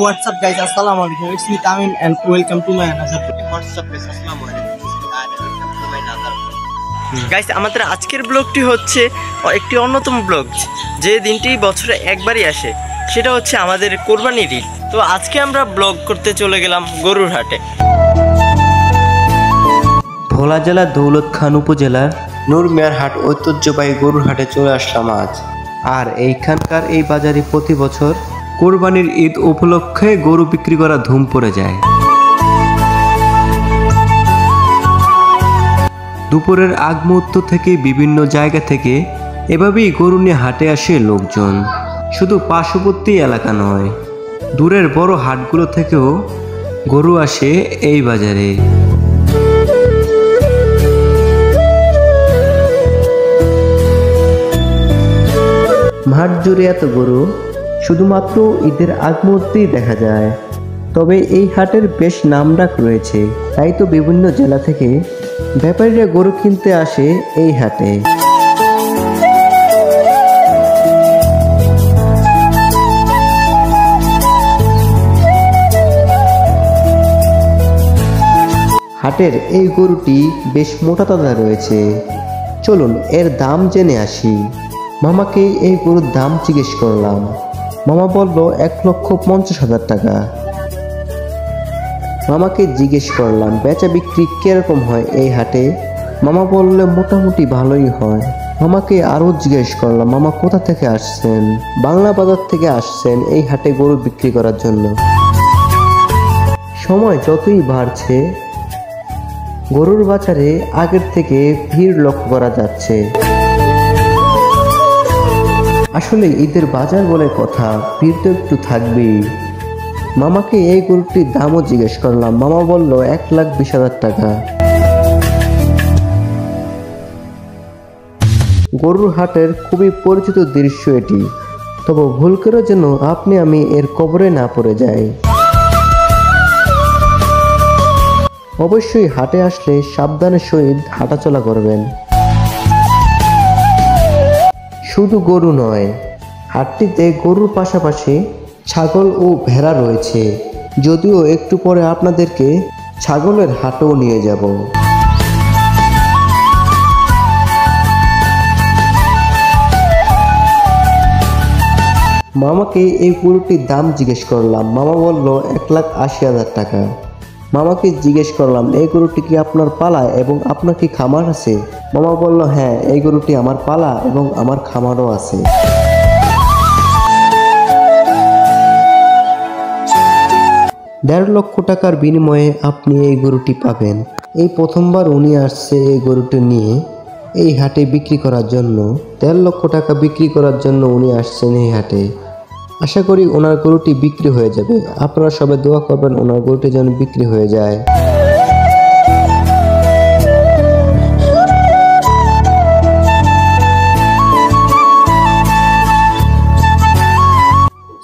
what's up guys, Assalamualaikum. It's me Tamim and welcome to my another WhatsApp guys. Assalamualaikum and welcome to my another guys, আমাদের আজকের ব্লগটি হচ্ছে একটি অন্যতম blog, যে দিনটি বছরে একবারই আসে, সেটা হচ্ছে আমাদের কোরবানির ঈদ। তো আজকে আমরা ব্লগ করতে চলে গেলাম গরুর হাটে। ভোলা জেলার দৌলত খান উপজেলার নূর মিয়ার হাট ঐতিহ্যবাহী গরুর হাটে চলে আসলাম আজ। আর এইখানকার এই বাজারে প্রতি বছর কোরবানির ঈদ উপলক্ষে গরু বিক্রি করা ধুম পড়ে যায়। দুপুরের আগ মুহূর্ত থেকে বিভিন্ন জায়গা থেকে এভাবেই গরু নিয়ে হাটে আসে লোকজন। শুধু পার্শ্ববর্তী এলাকা নয়, দূরের বড় হাটগুলো থেকেও গরু আসে এই বাজারে। মাঠ জুড়ে এত গরু শুধুমাত্র ঈদের আগ মুহূর্তেই দেখা যায়। তবে এই হাটের বেশ নামডাক রয়েছে, তাই তো বিভিন্ন জেলা থেকে ব্যাপারীরা গরু কিনতে আসে এই হাটে। হাটের এই গরুটি বেশ মোটা তাজা রয়েছে। চলুন এর দাম জেনে আসি। মামাকে এই গরুর দাম জিজ্ঞেস করলাম। মামা বলল 1,50,000 টাকা। মামাকে জিজ্ঞেস করলাম বেচা বিক্রি কিরকম হয় এই হাটে। মামা বললে মোটামুটি ভালোই হয়। মামাকে আরও জিজ্ঞেস করলাম মামা কোথা থেকে আসছেন। বাংলা বাজার থেকে আসছেন এই হাটে গরু বিক্রি করার জন্য। সময় যতই বাড়ছে গরুর বাজারে আগের থেকে ভিড় লক্ষ্য করা যাচ্ছে। আসলে ঈদের বাজার বলে কথা, ভিড় তো একটু থাকবেই। মামাকে এই গরুটির দামও জিজ্ঞেস করলাম। মামা বলল 1,20,000 টাকা। গরুর হাটের খুবই পরিচিত দৃশ্য এটি, তবে ভুল করে যেন আপনি আমি এর কবরে না পড়ে যাই। অবশ্যই হাটে আসলে সাবধানের সহিত হাঁটাচলা করবেন। শুধু গরু নয়, হাটটিতে গরুর পাশাপাশি ছাগল ও ভেড়া রয়েছে। যদিও একটু পরে আপনাদেরকে ছাগলের হাটেও নিয়ে যাব। মামাকে এই গরুটির দাম জিজ্ঞেস করলাম। মামা বলল 1,80,000 টাকা। মামাকে জিজ্ঞেস করলাম এই গরুটি কি আপনার পালা এবং আপনার কি খামার আছে? মামা বলল হ্যাঁ, এই গরুটি আমার পালা এবং আমার খামারও আছে। $1.5 লক্ষ টাকার বিনিময়ে আপনি এই গরুটি পাবেন। এই প্রথমবার উনি আসছে এই গরুটি নিয়ে এই হাটে বিক্রি করার জন্য। 1.5 লক্ষ টাকা বিক্রি করার জন্য উনি আসছেন এই হাটে। আশা করি ওনার গরুটি বিক্রি হয়ে যাবে। আপনারা সবাই দোয়া করবেন ওনার গরুটি যেন বিক্রি হয়ে যায়।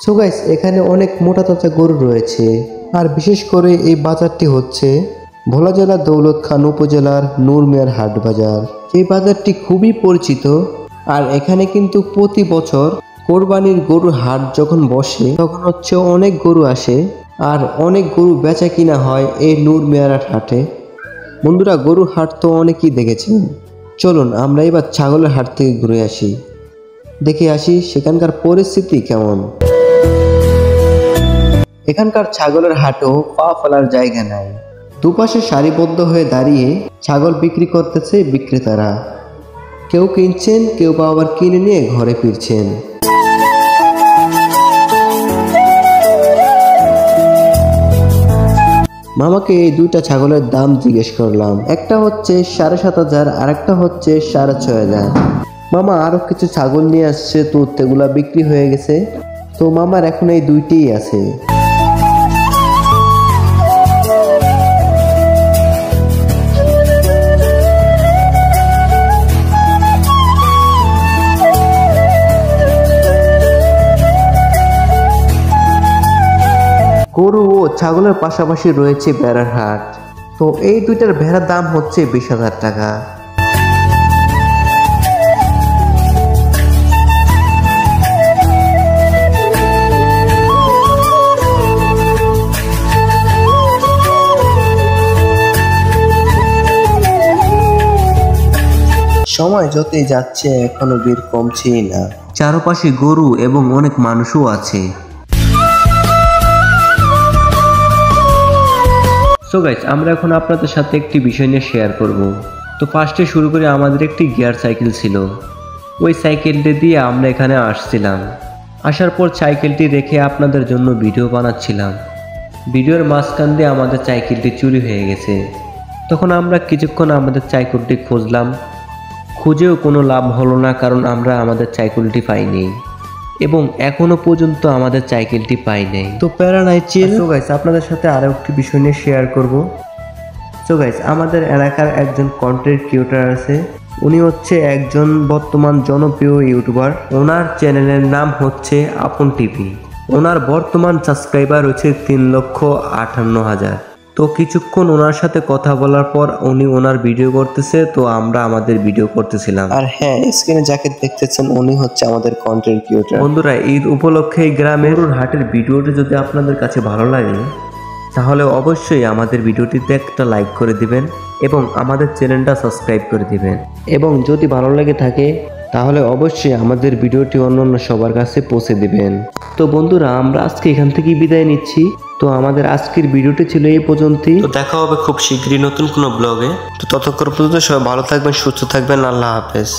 সো গাইস, এখানে অনেক মোটা তাজা গরু রয়েছে। আর বিশেষ করে এই বাজারটি হচ্ছে ভোলা জেলার দৌলত খান উপজেলার নূর মিয়ার হাট বাজার। এই বাজারটি খুবই পরিচিত। আর এখানে কিন্তু প্রতি বছর কোরবানির গরুর হাট যখন বসে তখন হচ্ছে অনেক গরু আসে আর অনেক গরু বেচা কিনা হয় এই নূর মিয়ার হাটে। বন্ধুরা, গরুর হাট তো অনেকেই দেখেছেন। চলুন আমরা এবার ছাগলের হাট থেকে ঘুরে আসি, দেখে আসি সেখানকার পরিস্থিতি কেমন। এখানকার ছাগলের হাটও পা ফেলার জায়গা নাই। দুপাশে সারিবদ্ধ হয়ে দাঁড়িয়ে ছাগল বিক্রি করতেছে বিক্রেতারা। কেউ কিনছেন, কেউ বা আবার কিনে নিয়ে ঘরে ফিরছেন। মামাকে এই দুইটা ছাগলের দাম জিজ্ঞেস করলাম। একটা হচ্ছে 7,500 আর একটা হচ্ছে 6,500। মামা আরো কিছু ছাগল নিয়ে আসছে, তো সেগুলা বিক্রি হয়ে গেছে। তো মামার এখন এই দুইটিই আছে। গরু ও ছাগলের পাশাপাশি রয়েছে ভেড়ার হাট। তো এই দুইটার ভেড়ার দাম হচ্ছে 20,000 টাকা। সময় যতই যাচ্ছে এখনো ভিড় কমছেই না। চারপাশে গরু এবং অনেক মানুষও আছে। সো গাইস, আমরা এখন আপনাদের সাথে একটি বিষয় নিয়ে শেয়ার করব। তো ফার্স্টে শুরু করে আমাদের একটি গিয়ার সাইকেল ছিল। ওই সাইকেলটি দিয়ে আমরা এখানে আসছিলাম। আসার পর সাইকেলটি রেখে আপনাদের জন্য ভিডিও বানাচ্ছিলাম। ভিডিওর মাঝখান দিয়ে আমাদের সাইকেলটি চুরি হয়ে গেছে। তখন আমরা কিছুক্ষণ আমাদের সাইকেলটি খুঁজলাম, খুঁজেও কোনো লাভ হলো না, কারণ আমরা আমাদের সাইকেলটি পাইনি এবং এখনো পর্যন্ত আমাদের সাইকেলটি পাই নাই। তো প্যারা নাই, চিল। সো গাইস, আপনাদের সাথে আরো একটি বিষয় নিয়ে শেয়ার করব। সো গাইস, আমাদের এলাকার একজন কন্টেন্ট ক্রিয়েটর আছে। উনি হচ্ছে একজন বর্তমান জনপ্রিয় ইউটিউবার। ওনার চ্যানেলের নাম হচ্ছে আপন টিভি। ওনার বর্তমান সাবস্ক্রাইবার হচ্ছে 3,58,000। তো কিছুক্ষণ ওনার সাথে কথা বলার পর উনি ওনার ভিডিও করতেছে, তো আমরা আমাদের ভিডিও করতেছিলাম। আর হ্যাঁ, স্ক্রিনে যাকে দেখতেছেন উনি হচ্ছে আমাদের কন্টেন্ট ক্রিয়েটর। বন্ধুরা, ঈদ উপলক্ষে এই গ্রামের গরুর হাটের ভিডিওটি যদি আপনাদের কাছে ভালো লাগে তাহলে অবশ্যই আমাদের ভিডিওটিতে একটা লাইক করে দিবেন এবং আমাদের চ্যানেলটা সাবস্ক্রাইব করে দিবেন। এবং যদি ভালো লেগে থাকে তাহলে অবশ্যই আমাদের ভিডিওটি অন্যান্য সবার কাছে পৌঁছে দিবেন। তো বন্ধুরা, আমরা আজকে এখান থেকে বিদায় নিচ্ছি। তো আমাদের আজকের ভিডিওটি ছিল এই পর্যন্তই। তো দেখা হবে খুব শীঘ্রই নতুন কোনো ব্লগে। তো ততক্ষণ পর্যন্ত সবাই ভালো থাকবেন, সুস্থ থাকবেন। আল্লাহ হাফেজ।